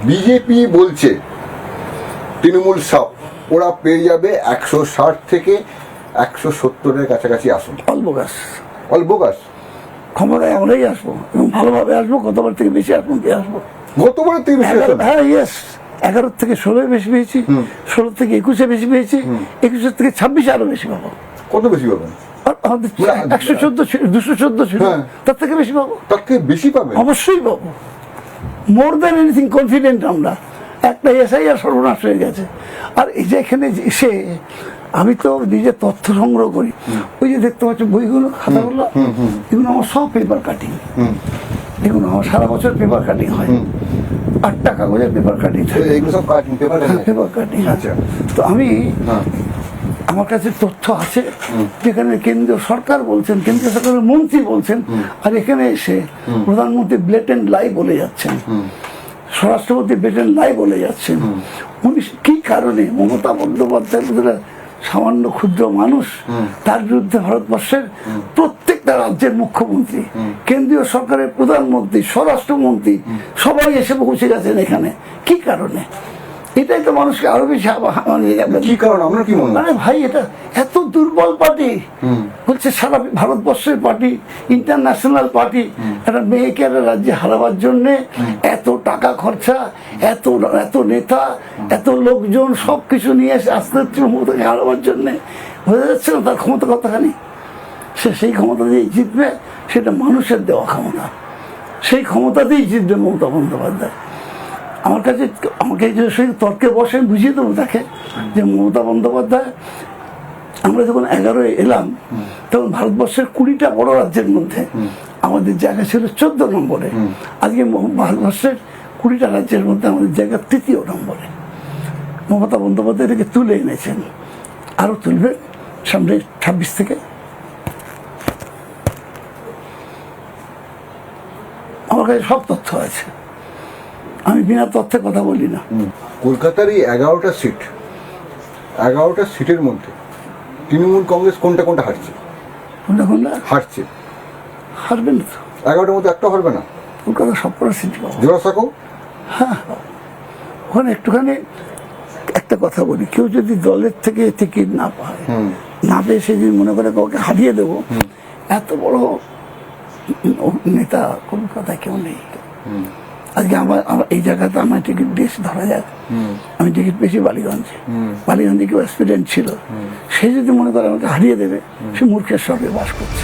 BJP বলছে তৃণমূল সব ওরা পেয়ে যাবে 160 থেকে 170-এর কাছাকাছি আসুন। অল্প গাছ, অল্প গাছ ক্ষমতায় আমরাই আসবো এবং ভালোভাবে আসবো, গতবার থেকে বেশি আসবো দিয়ে আসবো। গতবারের থেকে বেশি আসুন? হ্যাঁ, ইয়েস। 11 থেকে 16 বেশি পেয়েছি, 16 থেকে 21 বেশি পেয়েছি, 21 থেকে 26 আরো বেশি পাবো। কত বেশি পাবেন? আমাদের 114 ছিল, 214 ছিল, তার থেকে বেশি পাবো। তার থেকে বেশি পাবেন? অবশ্যই পাবো। মোর দ্যান এনিথিং কনফিডেন্ট আমরা। একটা এসআইআর সর্বনাশ হয়ে গেছে। আর এই যে এখানে এসে আমি তো নিজে তথ্য সংগ্রহ করি, ওই যে দেখতে পাচ্ছ বইগুলো, খাতাগুলো, এগুলো আমার সব পেপার কাটিং। এগুলো আমার সারা বছর পেপার কাটিং হয়, 8টা কাগজের পেপার কাটিং থাকে, পেপার কাটিং। আচ্ছা, তো আমি আমার কাছে তথ্য আছে যেখানে কেন্দ্রীয় সরকার বলছেন, কেন্দ্রীয় সরকারের মন্ত্রী বলছেন, আর এখানে এসে প্রধানমন্ত্রী ব্লেটেন্ট লাই বলে যাচ্ছেন, স্বরাষ্ট্রমন্ত্রী ব্লেটেন্ট লাই বলে যাচ্ছেন। উনি কি কারণে মমতা বন্দ্যোপাধ্যায় সামান্য ক্ষুদ্র মানুষ, তার বিরুদ্ধে ভারতবর্ষের প্রত্যেকটা রাজ্যের মুখ্যমন্ত্রী, কেন্দ্রীয় সরকারের প্রধানমন্ত্রী, স্বরাষ্ট্রমন্ত্রী সবাই এসে পৌঁছে গেছেন এখানে। কি কারণে? এটাই তো মানুষকে আরো বেশি কি কারণ আমরা কি মনে আরে ভাই, এটা এত দুর্বল পার্টি বলছে, সারা ভারতবর্ষের পার্টি, ইন্টারন্যাশনাল পার্টি, একটা মেয়েকে একটা রাজ্যে হারাবার জন্যে এত টাকা খরচা, এত এত নেতা, এত লোকজন, সব কিছু নিয়ে এসে আস্তে তৃণমূলকে হারাবার জন্যে। বোঝা যাচ্ছে না তার ক্ষমতা কতখানি? সে সেই ক্ষমতা দিয়ে জিতবে, সেটা মানুষের দেওয়া ক্ষমতা, সেই ক্ষমতাতেই জিতবে মমতা বন্দ্যোপাধ্যায়। আমার কাছে আমাকে সেই তর্কে বসে বুঝিয়ে দেবো তাকে যে মমতা বন্দ্যোপাধ্যায়, আমরা যখন 11-এ এলাম তখন ভারতবর্ষের 20টা বড় রাজ্যের মধ্যে আমাদের জায়গা ছিল 14 নম্বরে। আজকে ভারতবর্ষের 20টা রাজ্যের মধ্যে আমাদের জায়গা 3য় নম্বরে। মমতা বন্দ্যোপাধ্যায় এটাকে তুলে এনেছেন, আরো তুলবেন সামনে 26 থেকে। আমার কাছে সব তথ্য আছে, আমি বিনা তথ্যে কথা বলি না। কলকাতার এই 11টা সিট, 11টা সিটের মধ্যে তৃণমূল কংগ্রেস কোনটা কোনটা হারছে? কোনটা কোনটা হারছে? হারবে না তো। 11টার মধ্যে একটা হারবে না? কলকাতা সব কটা সিট পাবো। জোড়াসাঁকো? হ্যাঁ, ওখানে একটুখানি একটা কথা বলি, কেউ যদি দলের থেকে টিকিট না পায়, না পেয়ে সে যদি মনে করে কাউকে হারিয়ে দেবো, এত বড় নেতা কলকাতায় কেউ নেই। আজকে আমার এই জায়গাতে আমার টিকিট বেশি ধরা যাক, আমি টিকিট পেয়েছি বালিগঞ্জে কেউ অ্যাসপিরেন্ট ছিল, সে যদি মনে করে আমাকে হারিয়ে দেবে, সে মূর্খের সঙ্গে বাস করছে।